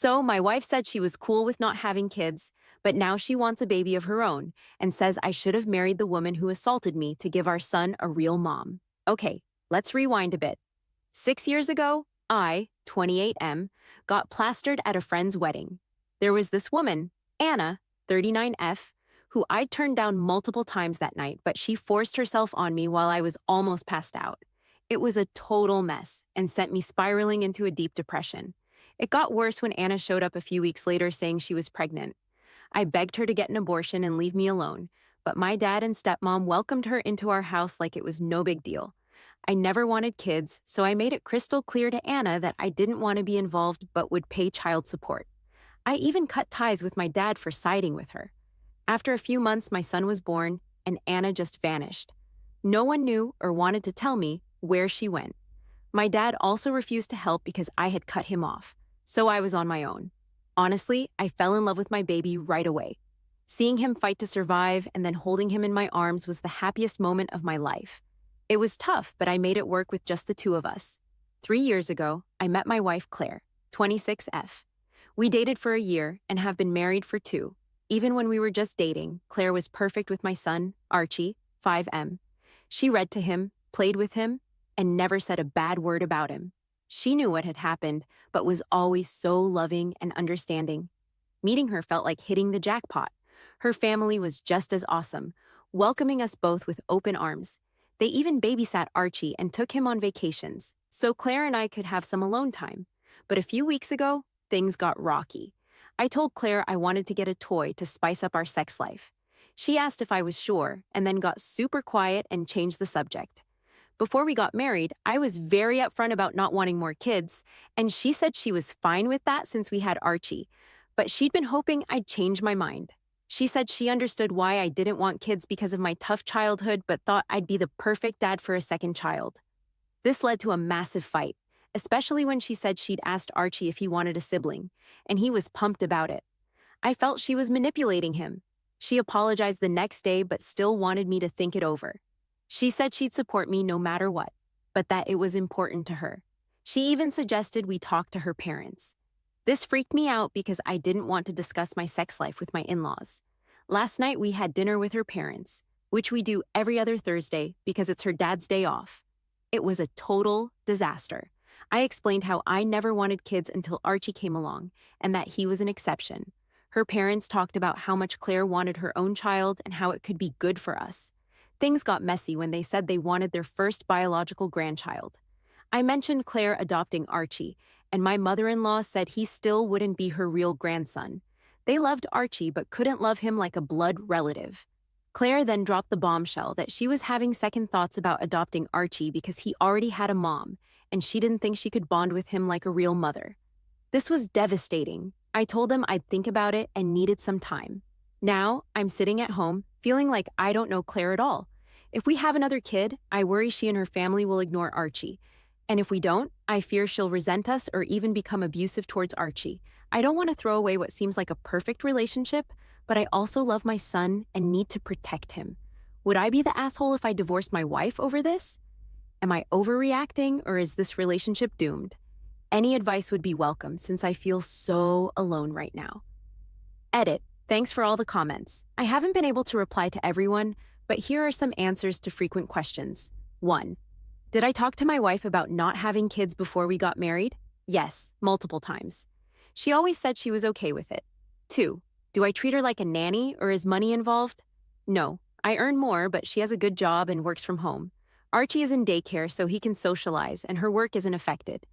So, my wife said she was cool with not having kids, but now she wants a baby of her own and says I should have married the woman who assaulted me to give our son a real mom. Okay, let's rewind a bit. 6 years ago, I, 28M, got plastered at a friend's wedding. There was this woman, Anna, 39F, who I'd turned down multiple times that night, but she forced herself on me while I was almost passed out. It was a total mess and sent me spiraling into a deep depression. It got worse when Anna showed up a few weeks later saying she was pregnant. I begged her to get an abortion and leave me alone, but my dad and stepmom welcomed her into our house like it was no big deal. I never wanted kids, so I made it crystal clear to Anna that I didn't want to be involved but would pay child support. I even cut ties with my dad for siding with her. After a few months, my son was born, and Anna just vanished. No one knew or wanted to tell me where she went. My dad also refused to help because I had cut him off, so I was on my own. Honestly, I fell in love with my baby right away. Seeing him fight to survive and then holding him in my arms was the happiest moment of my life. It was tough, but I made it work with just the two of us. 3 years ago, I met my wife, Claire, 26F. We dated for a year and have been married for 2. Even when we were just dating, Claire was perfect with my son, Archie, 5M. She read to him, played with him, and never said a bad word about him. She knew what had happened, but was always so loving and understanding. Meeting her felt like hitting the jackpot. Her family was just as awesome, welcoming us both with open arms. They even babysat Archie and took him on vacations, so Claire and I could have some alone time. But a few weeks ago, things got rocky. I told Claire I wanted to get a toy to spice up our sex life. She asked if I was sure, and then got super quiet and changed the subject. Before we got married, I was very upfront about not wanting more kids, and she said she was fine with that since we had Archie, but she'd been hoping I'd change my mind. She said she understood why I didn't want kids because of my tough childhood, but thought I'd be the perfect dad for a second child. This led to a massive fight, especially when she said she'd asked Archie if he wanted a sibling, and he was pumped about it. I felt she was manipulating him. She apologized the next day but still wanted me to think it over. She said she'd support me no matter what, but that it was important to her. She even suggested we talk to her parents. This freaked me out because I didn't want to discuss my sex life with my in-laws. Last night we had dinner with her parents, which we do every other Thursday because it's her dad's day off. It was a total disaster. I explained how I never wanted kids until Archie came along, and that he was an exception. Her parents talked about how much Claire wanted her own child and how it could be good for us. Things got messy when they said they wanted their first biological grandchild. I mentioned Claire adopting Archie, and my mother-in-law said he still wouldn't be her real grandson. They loved Archie but couldn't love him like a blood relative. Claire then dropped the bombshell that she was having second thoughts about adopting Archie because he already had a mom, and she didn't think she could bond with him like a real mother. This was devastating. I told them I'd think about it and needed some time. Now, I'm sitting at home, feeling like I don't know Claire at all. If we have another kid, I worry she and her family will ignore Archie. And if we don't, I fear she'll resent us or even become abusive towards Archie. I don't want to throw away what seems like a perfect relationship, but I also love my son and need to protect him. Would I be the asshole if I divorced my wife over this? Am I overreacting, or is this relationship doomed? Any advice would be welcome since I feel so alone right now. Edit. Thanks for all the comments. I haven't been able to reply to everyone, but here are some answers to frequent questions. 1. Did I talk to my wife about not having kids before we got married? Yes, multiple times. She always said she was okay with it. 2. Do I treat her like a nanny, or is money involved? No. I earn more, but she has a good job and works from home. Archie is in daycare so he can socialize, and her work isn't affected.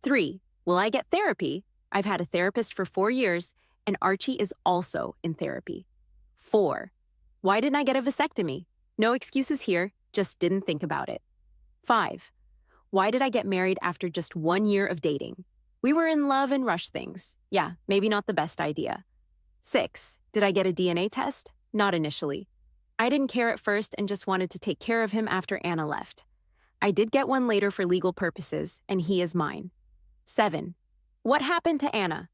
3. Will I get therapy? I've had a therapist for 4 years, and Archie is also in therapy. 4. Why didn't I get a vasectomy? No excuses here, just didn't think about it. 5. Why did I get married after just 1 year of dating? We were in love and rushed things. Yeah, maybe not the best idea. 6. Did I get a DNA test? Not initially. I didn't care at first and just wanted to take care of him after Anna left. I did get one later for legal purposes, and he is mine. 7. What happened to Anna?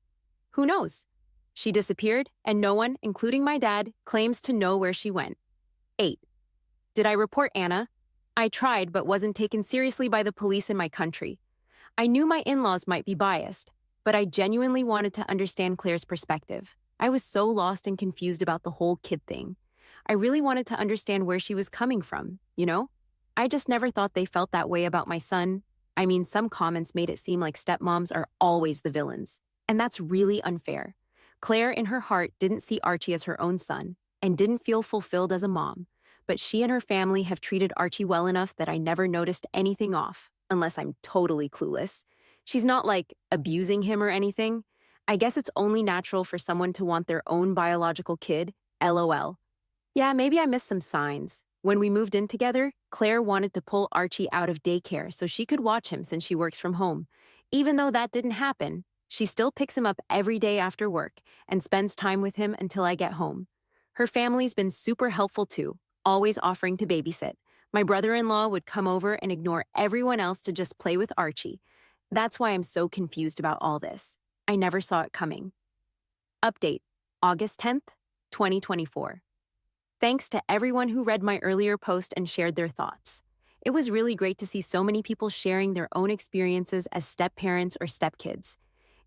Who knows? She disappeared, and no one, including my dad, claims to know where she went. 8. Did I report Anna? I tried but wasn't taken seriously by the police in my country. I knew my in-laws might be biased, but I genuinely wanted to understand Claire's perspective. I was so lost and confused about the whole kid thing. I really wanted to understand where she was coming from, you know? I just never thought they felt that way about my son. I mean, some comments made it seem like stepmoms are always the villains, and that's really unfair. Claire, in her heart, didn't see Archie as her own son and didn't feel fulfilled as a mom, but she and her family have treated Archie well enough that I never noticed anything off, unless I'm totally clueless. She's not like abusing him or anything. I guess it's only natural for someone to want their own biological kid, lol. Yeah, maybe I missed some signs. When we moved in together, Claire wanted to pull Archie out of daycare so she could watch him since she works from home. Even though that didn't happen, she still picks him up every day after work and spends time with him until I get home. Her family's been super helpful too, always offering to babysit. My brother-in-law would come over and ignore everyone else to just play with Archie. That's why I'm so confused about all this. I never saw it coming. Update, August 10th, 2024. Thanks to everyone who read my earlier post and shared their thoughts. It was really great to see so many people sharing their own experiences as step-parents or step-kids.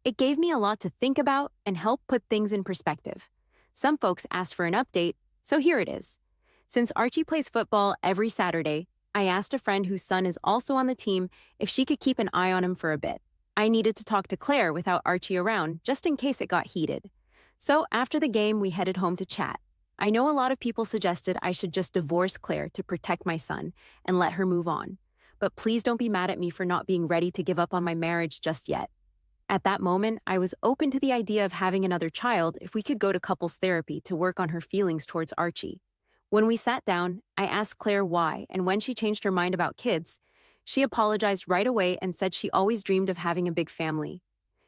It gave me a lot to think about and help put things in perspective. Some folks asked for an update, so here it is. Since Archie plays football every Saturday, I asked a friend whose son is also on the team if she could keep an eye on him for a bit. I needed to talk to Claire without Archie around, just in case it got heated. So after the game, we headed home to chat. I know a lot of people suggested I should just divorce Claire to protect my son and let her move on. But please don't be mad at me for not being ready to give up on my marriage just yet. At that moment, I was open to the idea of having another child if we could go to couples therapy to work on her feelings towards Archie. When we sat down, I asked Claire why, and when she changed her mind about kids, she apologized right away and said she always dreamed of having a big family.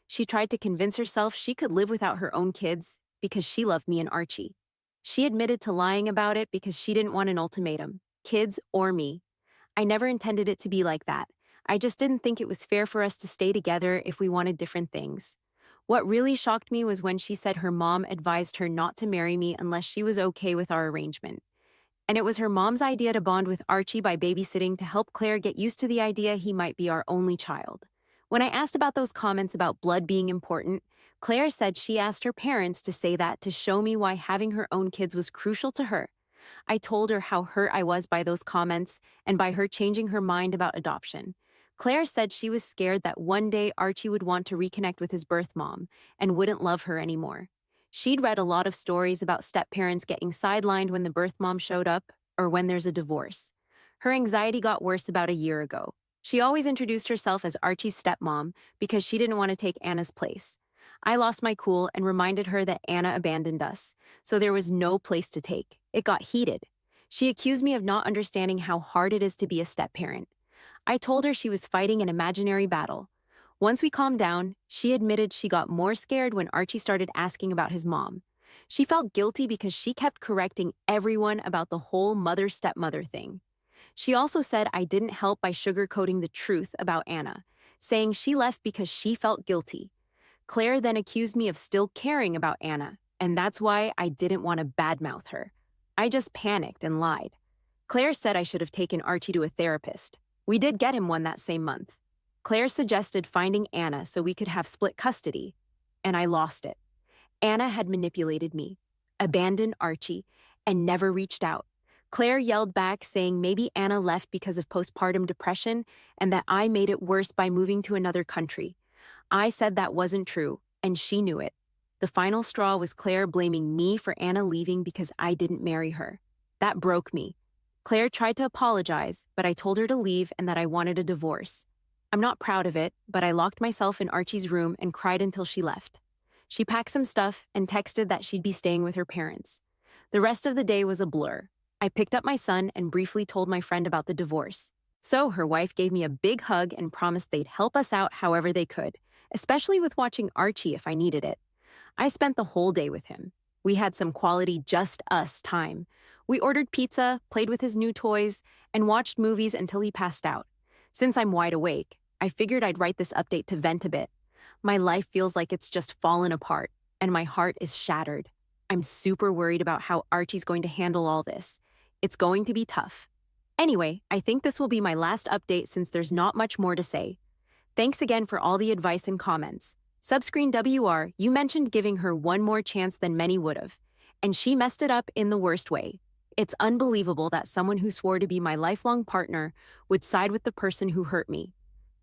She tried to convince herself she could live without her own kids because she loved me and Archie. She admitted to lying about it because she didn't want an ultimatum, kids or me. I never intended it to be like that. I just didn't think it was fair for us to stay together if we wanted different things. What really shocked me was when she said her mom advised her not to marry me unless she was okay with our arrangement. And it was her mom's idea to bond with Archie by babysitting to help Claire get used to the idea he might be our only child. When I asked about those comments about blood being important, Claire said she asked her parents to say that to show me why having her own kids was crucial to her. I told her how hurt I was by those comments and by her changing her mind about adoption. Claire said she was scared that one day Archie would want to reconnect with his birth mom and wouldn't love her anymore. She'd read a lot of stories about step-parents getting sidelined when the birth mom showed up or when there's a divorce. Her anxiety got worse about a year ago. She always introduced herself as Archie's stepmom because she didn't want to take Anna's place. I lost my cool and reminded her that Anna abandoned us, so there was no place to take. It got heated. She accused me of not understanding how hard it is to be a step-parent. I told her she was fighting an imaginary battle. Once we calmed down, she admitted she got more scared when Archie started asking about his mom. She felt guilty because she kept correcting everyone about the whole mother-stepmother thing. She also said I didn't help by sugarcoating the truth about Anna, saying she left because she felt guilty. Claire then accused me of still caring about Anna, and that's why I didn't want to badmouth her. I just panicked and lied. Claire said I should have taken Archie to a therapist. We did get him one that same month. Claire suggested finding Anna so we could have split custody, and I lost it. Anna had manipulated me, abandoned Archie, and never reached out. Claire yelled back saying maybe Anna left because of postpartum depression and that I made it worse by moving to another country. I said that wasn't true, and she knew it. The final straw was Claire blaming me for Anna leaving because I didn't marry her. That broke me. Claire tried to apologize, but I told her to leave and that I wanted a divorce. I'm not proud of it, but I locked myself in Archie's room and cried until she left. She packed some stuff and texted that she'd be staying with her parents. The rest of the day was a blur. I picked up my son and briefly told my friend about the divorce. So her wife gave me a big hug and promised they'd help us out however they could, especially with watching Archie if I needed it. I spent the whole day with him. We had some quality just us time. We ordered pizza, played with his new toys, and watched movies until he passed out. Since I'm wide awake, I figured I'd write this update to vent a bit. My life feels like it's just fallen apart, and my heart is shattered. I'm super worried about how Archie's going to handle all this. It's going to be tough. Anyway, I think this will be my last update since there's not much more to say. Thanks again for all the advice and comments. Subscreen WR, you mentioned giving her one more chance than many would have, and she messed it up in the worst way. It's unbelievable that someone who swore to be my lifelong partner would side with the person who hurt me.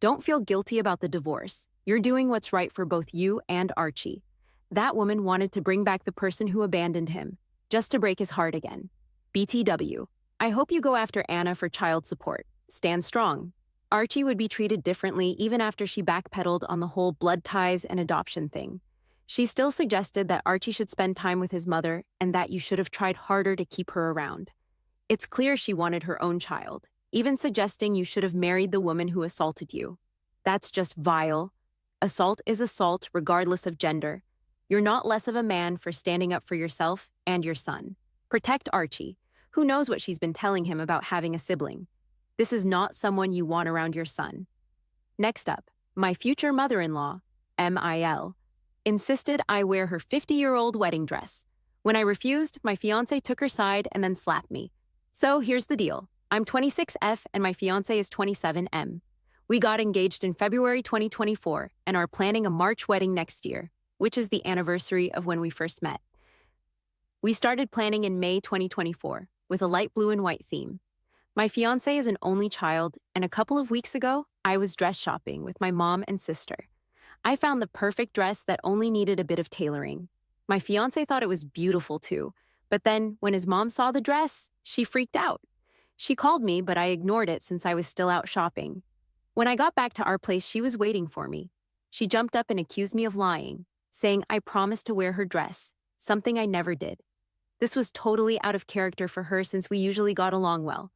Don't feel guilty about the divorce. You're doing what's right for both you and Archie. That woman wanted to bring back the person who abandoned him, just to break his heart again. BTW. I hope you go after Anna for child support. Stand strong. Archie would be treated differently even after she backpedaled on the whole blood ties and adoption thing. She still suggested that Archie should spend time with his mother and that you should have tried harder to keep her around. It's clear she wanted her own child, even suggesting you should have married the woman who assaulted you. That's just vile. Assault is assault regardless of gender. You're not less of a man for standing up for yourself and your son. Protect Archie. Who knows what she's been telling him about having a sibling? This is not someone you want around your son. Next up, my future mother-in-law, MIL, insisted I wear her 50-year-old wedding dress. When I refused, my fiancé took her side and then slapped me. So here's the deal. I'm 26F and my fiancé is 27M. We got engaged in February 2024 and are planning a March wedding next year, which is the anniversary of when we first met. We started planning in May 2024 with a light blue and white theme. My fiancé is an only child, and a couple of weeks ago, I was dress shopping with my mom and sister. I found the perfect dress that only needed a bit of tailoring. My fiancé thought it was beautiful too, but then when his mom saw the dress, she freaked out. She called me, but I ignored it since I was still out shopping. When I got back to our place, she was waiting for me. She jumped up and accused me of lying, saying I promised to wear her dress, something I never did. This was totally out of character for her since we usually got along well.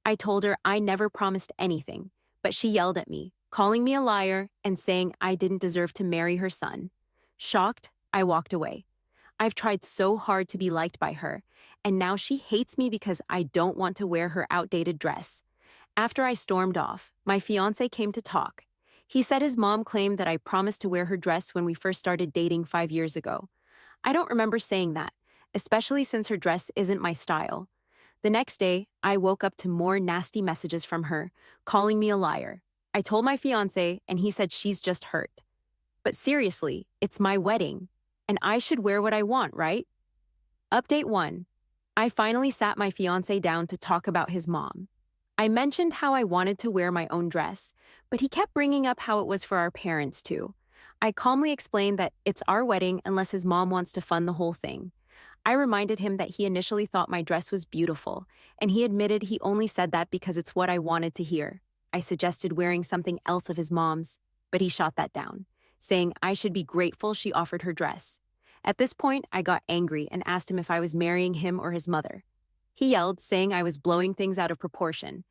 I told her I never promised anything, but she yelled at me, calling me a liar and saying I didn't deserve to marry her son. Shocked, I walked away. I've tried so hard to be liked by her, and now she hates me because I don't want to wear her outdated dress. After I stormed off, my fiancé came to talk. He said his mom claimed that I promised to wear her dress when we first started dating 5 years ago. I don't remember saying that, especially since her dress isn't my style. The next day, I woke up to more nasty messages from her, calling me a liar. I told my fiancé, and he said she's just hurt. But seriously, it's my wedding, and I should wear what I want, right? Update 1. I finally sat my fiancé down to talk about his mom. I mentioned how I wanted to wear my own dress, but he kept bringing up how it was for our parents too. I calmly explained that it's our wedding unless his mom wants to fund the whole thing. I reminded him that he initially thought my dress was beautiful, and he admitted he only said that because it's what I wanted to hear. I suggested wearing something else of his mom's, but he shot that down, saying I should be grateful she offered her dress. At this point, I got angry and asked him if I was marrying him or his mother. He yelled, saying I was blowing things out of proportion.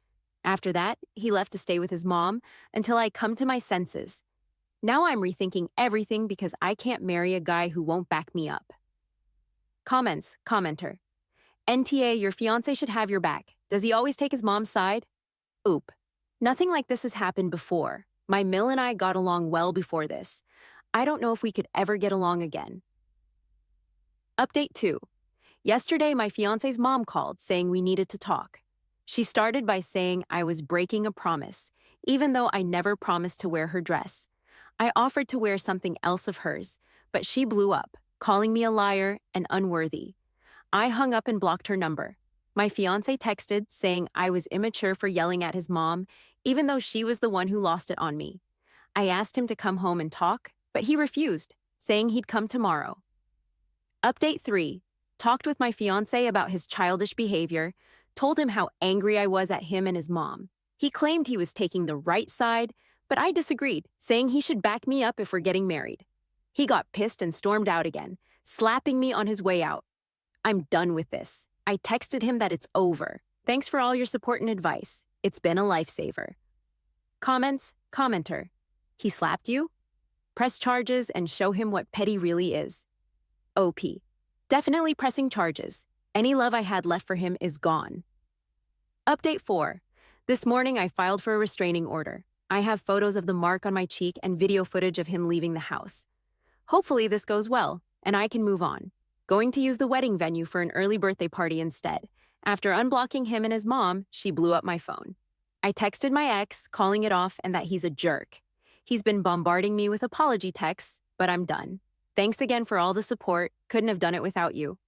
After that, he left to stay with his mom until I come to my senses. Now I'm rethinking everything because I can't marry a guy who won't back me up. Comments, commenter. NTA, your fiancé should have your back. Does he always take his mom's side? Oop. Nothing like this has happened before. My Mill and I got along well before this. I don't know if we could ever get along again. Update 2. Yesterday, my fiancé's mom called saying we needed to talk. She started by saying I was breaking a promise, even though I never promised to wear her dress. I offered to wear something else of hers, but she blew up, calling me a liar and unworthy. I hung up and blocked her number. My fiancé texted saying I was immature for yelling at his mom, even though she was the one who lost it on me. I asked him to come home and talk, but he refused, saying he'd come tomorrow. Update 3. Talked with my fiancé about his childish behavior, told him how angry I was at him and his mom. He claimed he was taking the right side, but I disagreed, saying he should back me up if we're getting married. He got pissed and stormed out again, slapping me on his way out. I'm done with this. I texted him that it's over. Thanks for all your support and advice. It's been a lifesaver. Comments, commenter. He slapped you? Press charges and show him what petty really is. OP. Definitely pressing charges. Any love I had left for him is gone. Update 4. This morning I filed for a restraining order. I have photos of the mark on my cheek and video footage of him leaving the house. Hopefully this goes well, and I can move on. Going to use the wedding venue for an early birthday party instead. After unblocking him and his mom, she blew up my phone. I texted my ex, calling it off and that he's a jerk. He's been bombarding me with apology texts, but I'm done. Thanks again for all the support. Couldn't have done it without you.